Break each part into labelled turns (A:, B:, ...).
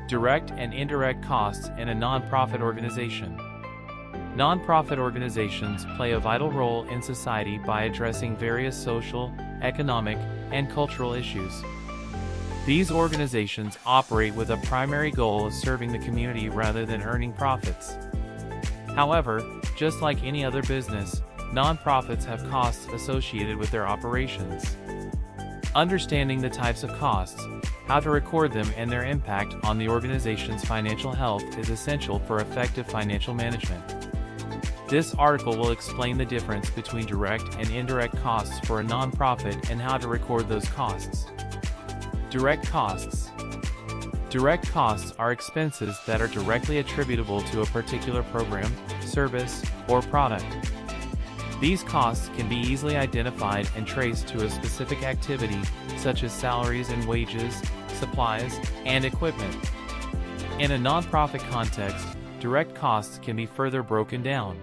A: Direct and indirect costs in a nonprofit organization. Nonprofit organizations play a vital role in society by addressing various social, economic, and cultural issues. These organizations operate with a primary goal of serving the community rather than earning profits. However, just like any other business, nonprofits have costs associated with their operations. Understanding the types of costs, how to record them, and their impact on the organization's financial health is essential for effective financial management. This article will explain the difference between direct and indirect costs for a nonprofit and how to record those costs. Direct costs. Direct costs are expenses that are directly attributable to a particular program, service, or product. These costs can be easily identified and traced to a specific activity, such as salaries and wages, supplies, and equipment. In a nonprofit context, direct costs can be further broken down.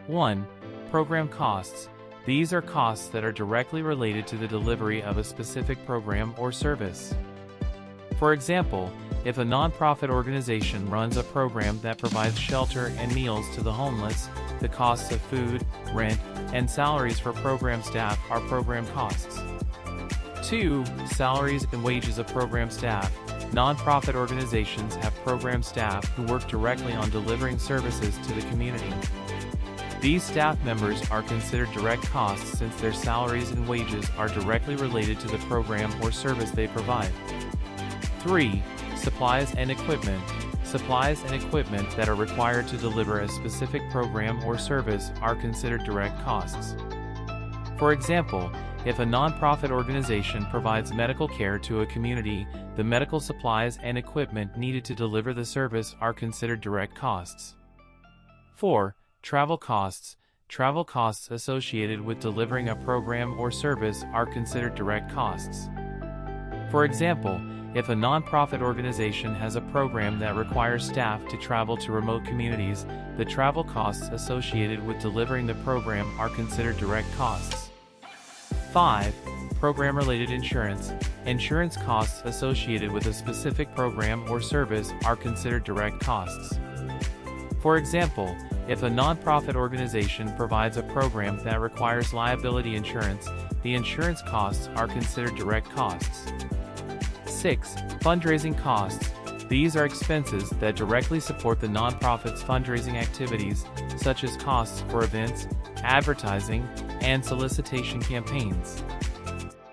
A: 1. Program costs. These are costs that are directly related to the delivery of a specific program or service. For example, if a nonprofit organization runs a program that provides shelter and meals to the homeless, the costs of food, rent, and salaries for program staff are program costs. 2. Salaries and wages of program staff. Nonprofit organizations have program staff who work directly on delivering services to the community. These staff members are considered direct costs since their salaries and wages are directly related to the program or service they provide. 3. Supplies and equipment. Supplies and equipment that are required to deliver a specific program or service are considered direct costs. For example, if a nonprofit organization provides medical care to a community, the medical supplies and equipment needed to deliver the service are considered direct costs. 4. Travel costs. Travel costs associated with delivering a program or service are considered direct costs. For example, if a nonprofit organization has a program that requires staff to travel to remote communities, the travel costs associated with delivering the program are considered direct costs. 5. Program-related insurance. Insurance costs associated with a specific program or service are considered direct costs. For example, if a nonprofit organization provides a program that requires liability insurance, the insurance costs are considered direct costs. 6. Fundraising costs. These are expenses that directly support the nonprofit's fundraising activities, such as costs for events, advertising, and solicitation campaigns.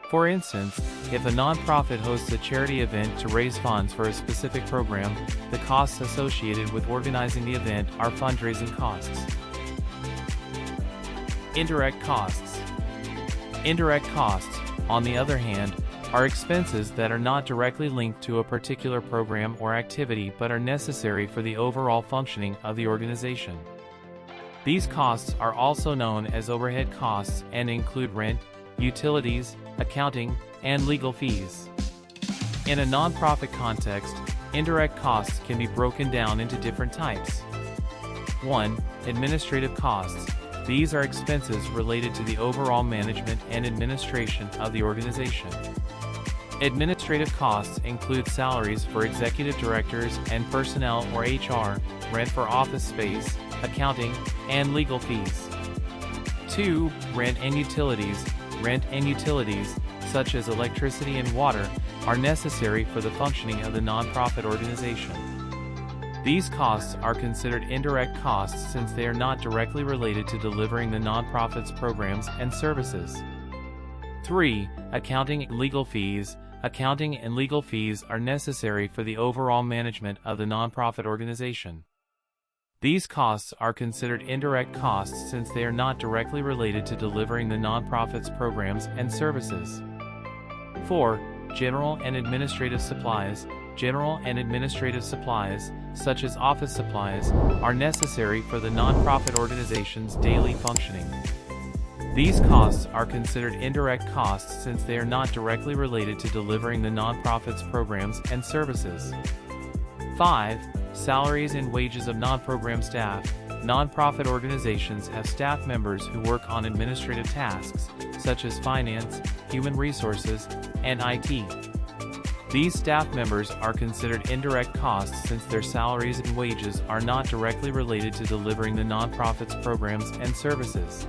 A: For instance, if a nonprofit hosts a charity event to raise funds for a specific program, the costs associated with organizing the event are fundraising costs. Indirect costs. Indirect costs, on the other hand, are expenses that are not directly linked to a particular program or activity but are necessary for the overall functioning of the organization. These costs are also known as overhead costs and include rent, utilities, accounting, and legal fees. In a nonprofit context, indirect costs can be broken down into different types. 1. Administrative costs. These are expenses related to the overall management and administration of the organization. Administrative costs include salaries for executive directors and personnel or HR, rent for office space, accounting, and legal fees. 2. Rent and utilities. Rent and utilities, such as electricity and water, are necessary for the functioning of the nonprofit organization. These costs are considered indirect costs since they are not directly related to delivering the nonprofit's programs and services. 3. Accounting and legal fees. Accounting and legal fees are necessary for the overall management of the nonprofit organization. These costs are considered indirect costs since they are not directly related to delivering the nonprofit's programs and services. 4. General and administrative supplies. General and administrative supplies, such as office supplies, are necessary for the nonprofit organization's daily functioning. These costs are considered indirect costs since they are not directly related to delivering the nonprofit's programs and services. 5. Salaries and wages of non-program staff. Nonprofit organizations have staff members who work on administrative tasks, such as finance, human resources, and IT. These staff members are considered indirect costs since their salaries and wages are not directly related to delivering the nonprofit's programs and services.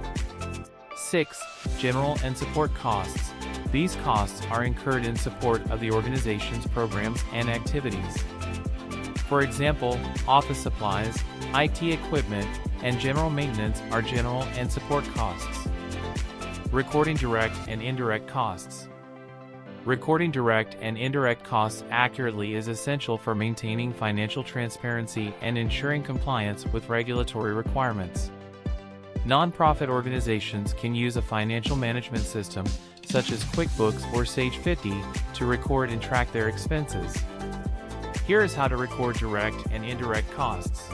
A: 6. General and support costs. These costs are incurred in support of the organization's programs and activities. For example, office supplies, IT equipment, and general maintenance are general and support costs. Recording direct and indirect costs. Recording direct and indirect costs accurately is essential for maintaining financial transparency and ensuring compliance with regulatory requirements. Nonprofit organizations can use a financial management system, such as QuickBooks or Sage 50, to record and track their expenses. Here is how to record direct and indirect costs.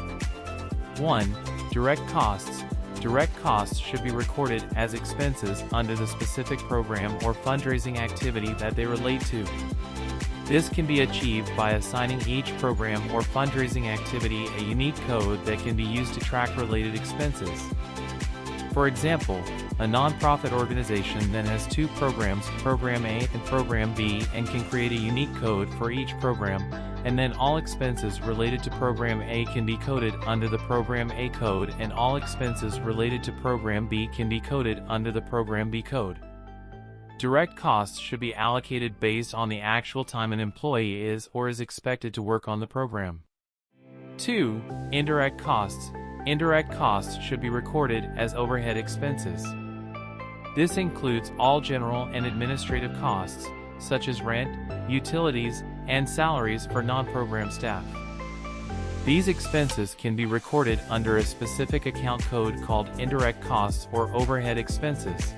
A: 1. Direct costs. Direct costs should be recorded as expenses under the specific program or fundraising activity that they relate to. This can be achieved by assigning each program or fundraising activity a unique code that can be used to track related expenses. For example, a nonprofit organization then has two programs, Program A and Program B, and can create a unique code for each program, and then all expenses related to Program A can be coded under the Program A code and all expenses related to Program B can be coded under the Program B code. Direct costs should be allocated based on the actual time an employee is or is expected to work on the program. 2. Indirect costs. Indirect costs should be recorded as overhead expenses. This includes all general and administrative costs, such as rent, utilities, and salaries for non-program staff. These expenses can be recorded under a specific account code called indirect costs or overhead expenses.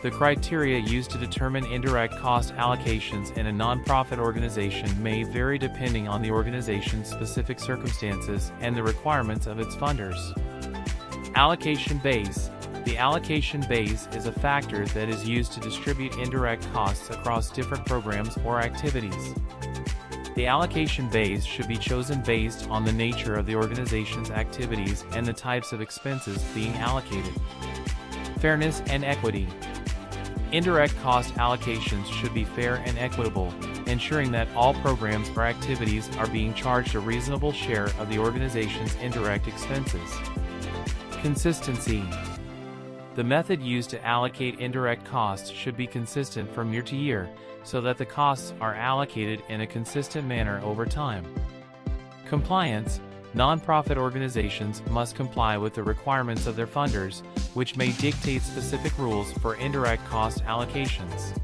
A: The criteria used to determine indirect cost allocations in a nonprofit organization may vary depending on the organization's specific circumstances and the requirements of its funders. Allocation base. The allocation base is a factor that is used to distribute indirect costs across different programs or activities. The allocation base should be chosen based on the nature of the organization's activities and the types of expenses being allocated. Fairness and equity. Indirect cost allocations should be fair and equitable, ensuring that all programs or activities are being charged a reasonable share of the organization's indirect expenses. Consistency. The method used to allocate indirect costs should be consistent from year to year, so that the costs are allocated in a consistent manner over time. Compliance. Nonprofit organizations must comply with the requirements of their funders, which may dictate specific rules for indirect cost allocations.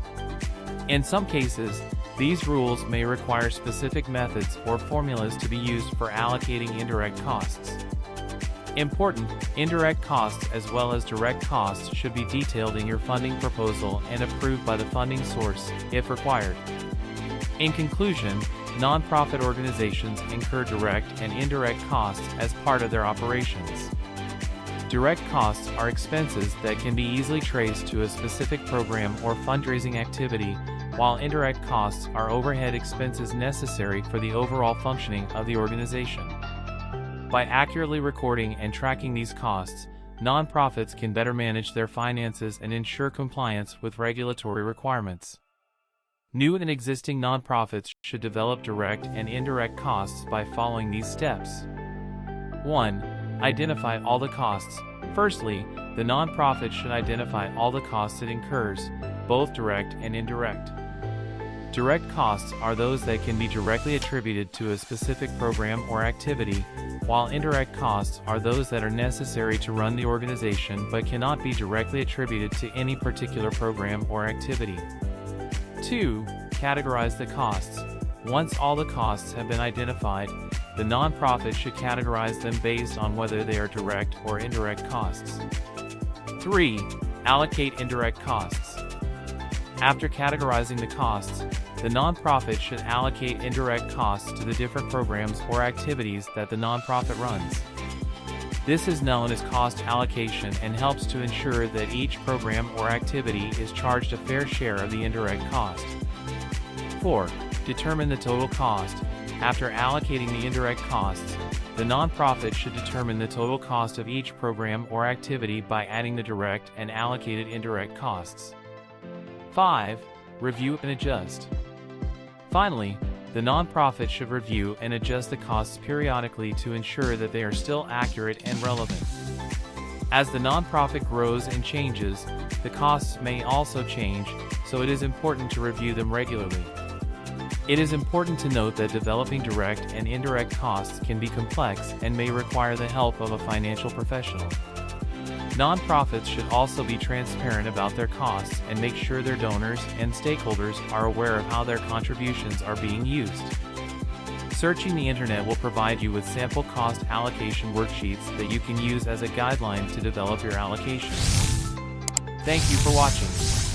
A: In some cases, these rules may require specific methods or formulas to be used for allocating indirect costs. Important, indirect costs as well as direct costs should be detailed in your funding proposal and approved by the funding source, if required. In conclusion, nonprofit organizations incur direct and indirect costs as part of their operations. Direct costs are expenses that can be easily traced to a specific program or fundraising activity, while indirect costs are overhead expenses necessary for the overall functioning of the organization. By accurately recording and tracking these costs, nonprofits can better manage their finances and ensure compliance with regulatory requirements. New and existing nonprofits should develop direct and indirect costs by following these steps. 1. Identify all the costs. Firstly, the nonprofit should identify all the costs it incurs, both direct and indirect. Direct costs are those that can be directly attributed to a specific program or activity, while indirect costs are those that are necessary to run the organization but cannot be directly attributed to any particular program or activity. 2. Categorize the costs. Once all the costs have been identified, the nonprofit should categorize them based on whether they are direct or indirect costs. 3. Allocate indirect costs. After categorizing the costs, the nonprofit should allocate indirect costs to the different programs or activities that the nonprofit runs. This is known as cost allocation and helps to ensure that each program or activity is charged a fair share of the indirect cost. 4. Determine the total cost. After allocating the indirect costs, the nonprofit should determine the total cost of each program or activity by adding the direct and allocated indirect costs. 5. Review and adjust. Finally, the nonprofit should review and adjust the costs periodically to ensure that they are still accurate and relevant. As the nonprofit grows and changes, the costs may also change, so it is important to review them regularly. It is important to note that developing direct and indirect costs can be complex and may require the help of a financial professional. Nonprofits should also be transparent about their costs and make sure their donors and stakeholders are aware of how their contributions are being used. Searching the internet will provide you with sample cost allocation worksheets that you can use as a guideline to develop your allocation. Thank you for watching.